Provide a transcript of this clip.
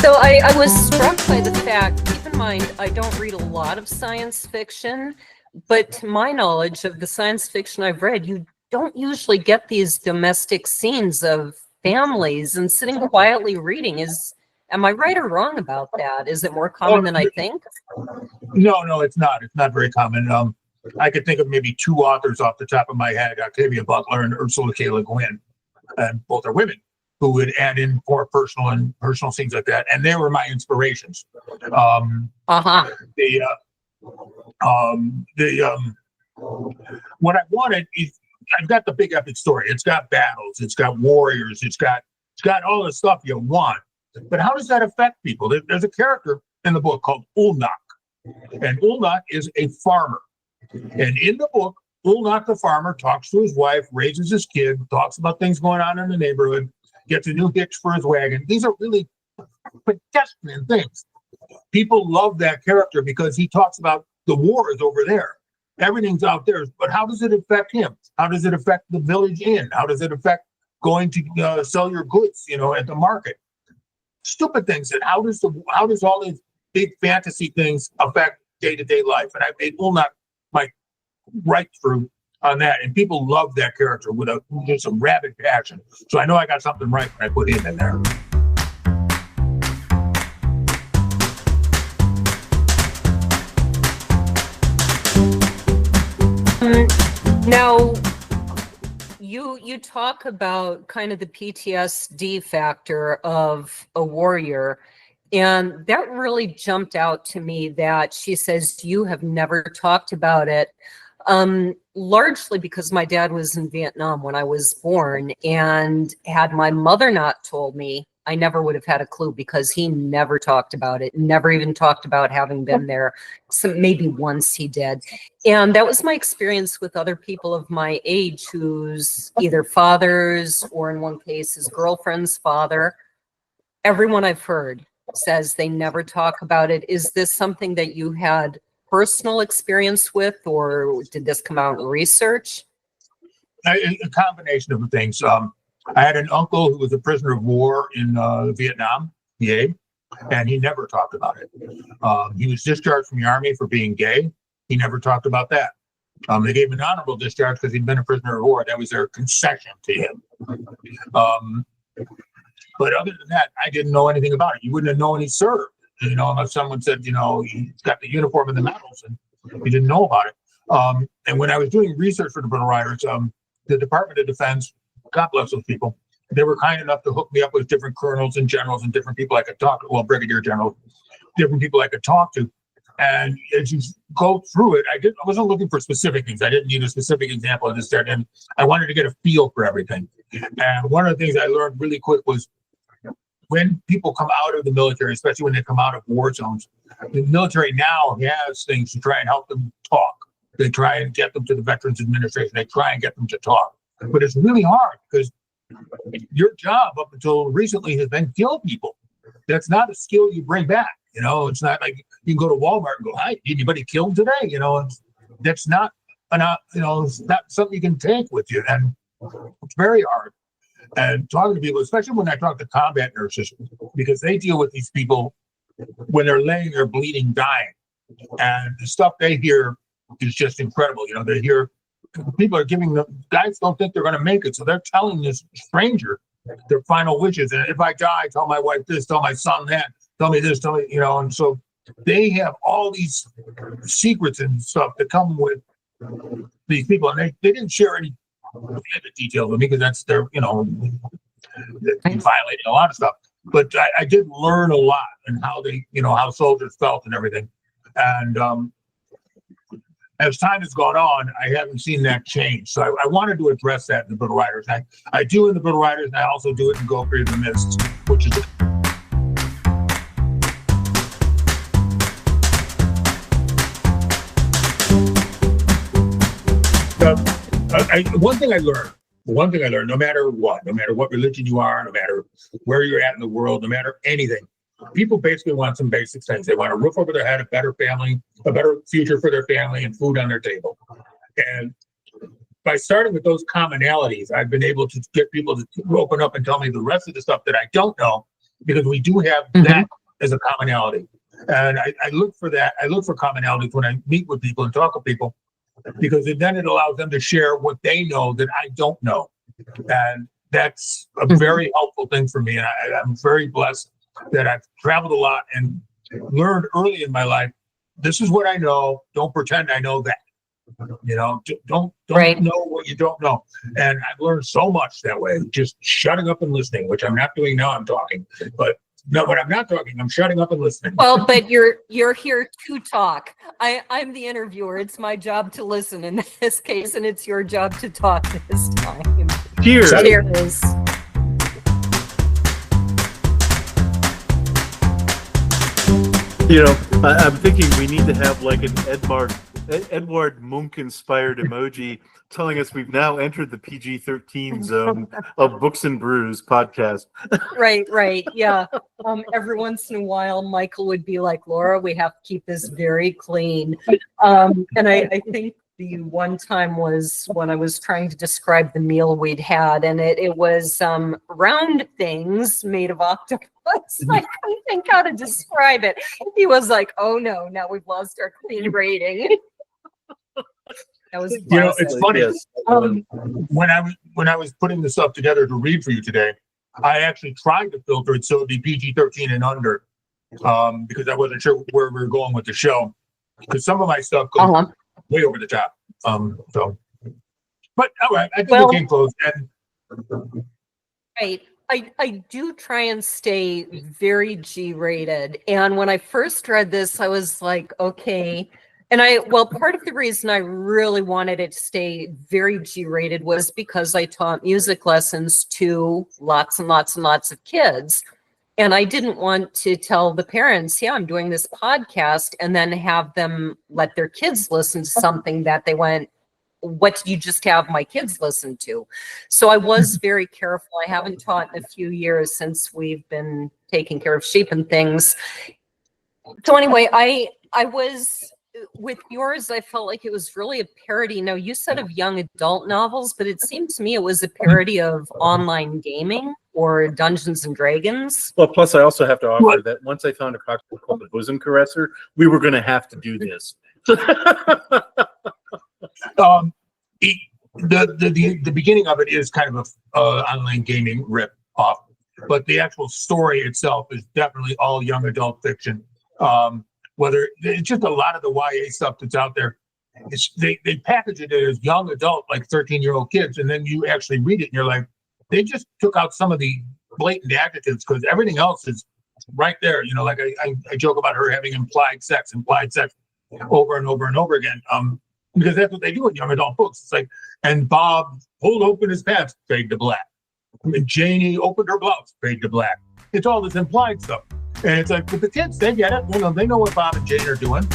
So I was struck by the fact, keep in mind, I don't read a lot of science fiction, but to my knowledge of the science fiction I've read, you don't usually get these domestic scenes of families and sitting quietly reading. Am I right or wrong about that? Is it more common Oh, than I think? no, it's not. It's not very common. I could think of maybe two authors off the top of my head, Octavia Butler and Ursula K. Le Guin, and both are women who would add in more personal scenes like that, and they were my inspirations. Uh-huh. What I wanted is I've got the big epic story. It's got battles, it's got warriors, it's got all the stuff you want. But how does that affect people? There's a character in the book called Ulnak, and Ulnak is a farmer. And in the book, Ulnak the farmer talks to his wife, raises his kid, talks about things going on in the neighborhood, gets a new hitch for his wagon. These are really pedestrian things. People love that character because he talks about the war is over there. Everything's out there. But how does it affect him? How does it affect the village inn? How does it affect going to sell your goods, at the market? Stupid things. And how does all these big fantasy things affect day-to-day life? And I made Ulnak my right through on that, and people love that character with just a rabid passion. So I know I got something right when I put him in there. Now, you talk about kind of the PTSD factor of a warrior, and that really jumped out to me that she says you have never talked about it, largely because my dad was in Vietnam when I was born, and had my mother not told me, I never would have had a clue because he never talked about it, never even talked about having been there. So maybe once he did. And that was my experience with other people of my age whose either fathers or in one case his girlfriend's father. Everyone I've heard says they never talk about it. Is this something that you had personal experience with, or did this come out in research? A combination of things. I had an uncle who was a prisoner of war in Vietnam, VA, and he never talked about it. He was discharged from the army for being gay. He never talked about that. They gave him an honorable discharge because he'd been a prisoner of war. That was their concession to him. But other than that, I didn't know anything about it. You wouldn't have known he served, unless someone said, he's got the uniform and the medals, and you didn't know about it. And when I was doing research for the Bill of Rights, the Department of Defense, God bless those people, they were kind enough to hook me up with different colonels and generals and different people I could talk to, well, brigadier generals, different people I could talk to. And as you go through it, I wasn't looking for specific things. I didn't need a specific example of this, that, and I wanted to get a feel for everything. And one of the things I learned really quick was when people come out of the military, especially when they come out of war zones, the military now has things to try and help them talk. They try and get them to the Veterans Administration. They try and get them to talk. But it's really hard because your job up until recently has been kill people. That's not a skill you bring back. It's not like you can go to Walmart and go, "Hi, did anybody killed today?" That's not it's not something you can take with you, and it's very hard. And talking to people, especially when I talk to combat nurses, because they deal with these people when they're laying there bleeding, dying, and the stuff they hear is just incredible. They hear people are giving them, guys don't think they're going to make it, so they're telling this stranger their final wishes. And if I die, tell my wife this, tell my son that, tell me this, tell me, and so they have all these secrets and stuff that come with these people, and they didn't share any details with me because that's their, violating a lot of stuff. But I did learn a lot and how they, how soldiers felt and everything. And as time has gone on, I haven't seen that change. So I wanted to address that in the Bill of Rights. I do in the Bill of Rights, and I also do it in Go Free of the Mist, which is one thing I learned, no matter what religion you are, no matter where you're at in the world, no matter anything, people basically want some basic things. They want a roof over their head, a better family, a better future for their family, and food on their table. And by starting with those commonalities, I've been able to get people to open up and tell me the rest of the stuff that I don't know because we do have that as a commonality. And I look for that. I look for commonalities when I meet with people and talk with people, because then it allows them to share what they know that I don't know. And that's a very helpful thing for me. And I'm very blessed that I've traveled a lot and learned early in my life, this is what I know. Don't pretend I know that. You know, don't know what you don't know. And I've learned so much that way, just shutting up and listening, which I'm not doing now. I'm talking, but no, when I'm not talking, I'm shutting up and listening. Well, but you're here to talk. I'm the interviewer. It's my job to listen in this case, and it's your job to talk this time. Cheers. Cheers. You know, I'm thinking we need to have like an Edward Munch-inspired emoji telling us we've now entered the PG-13 zone of Books and Brews podcast. Right. Yeah. Every once in a while, Michael would be like, Laura, we have to keep this very clean. And I think the one time was when I was trying to describe the meal we'd had, and it was round things made of octopus. I couldn't think how to describe it. He was like, oh no, now we've lost our clean rating. That was You know, it's funny. Yes. When I was putting this up together to read for you today, I actually tried to filter it so it'd be PG-13 and under, because I wasn't sure where we were going with the show. Because some of my stuff goes way over the top. But all right, I think we came close. And right. I do try and stay very G-rated. And when I first read this, I was like, okay. And part of the reason I really wanted it to stay very G-rated was because I taught music lessons to lots and lots and lots of kids. And I didn't want to tell the parents, yeah, I'm doing this podcast, and then have them let their kids listen to something that they went, what did you just have my kids listen to? So I was very careful. I haven't taught in a few years since we've been taking care of sheep and things. So anyway, I was, with yours, I felt like it was really a parody. Now, you said of young adult novels, but it seemed to me it was a parody of online gaming or Dungeons and Dragons. Well, plus I also have to offer that once I found a cocktail called the Bosom Caresser, we were going to have to do this. The beginning of it is kind of a online gaming rip off, but the actual story itself is definitely all young adult fiction. Whether it's just a lot of the YA stuff that's out there, they package it as young adult, like 13-year-old kids, and then you actually read it and you're like, they just took out some of the blatant adjectives because everything else is right there. You know, like I joke about her having implied sex over and over and over again. Because that's what they do in young adult books. It's like, and Bob pulled open his pants, fade to black. And Janie opened her blouse, fade to black. It's all this implied stuff. And it's like, with the kids, they get it. You know, they know what Bob and Jane are doing.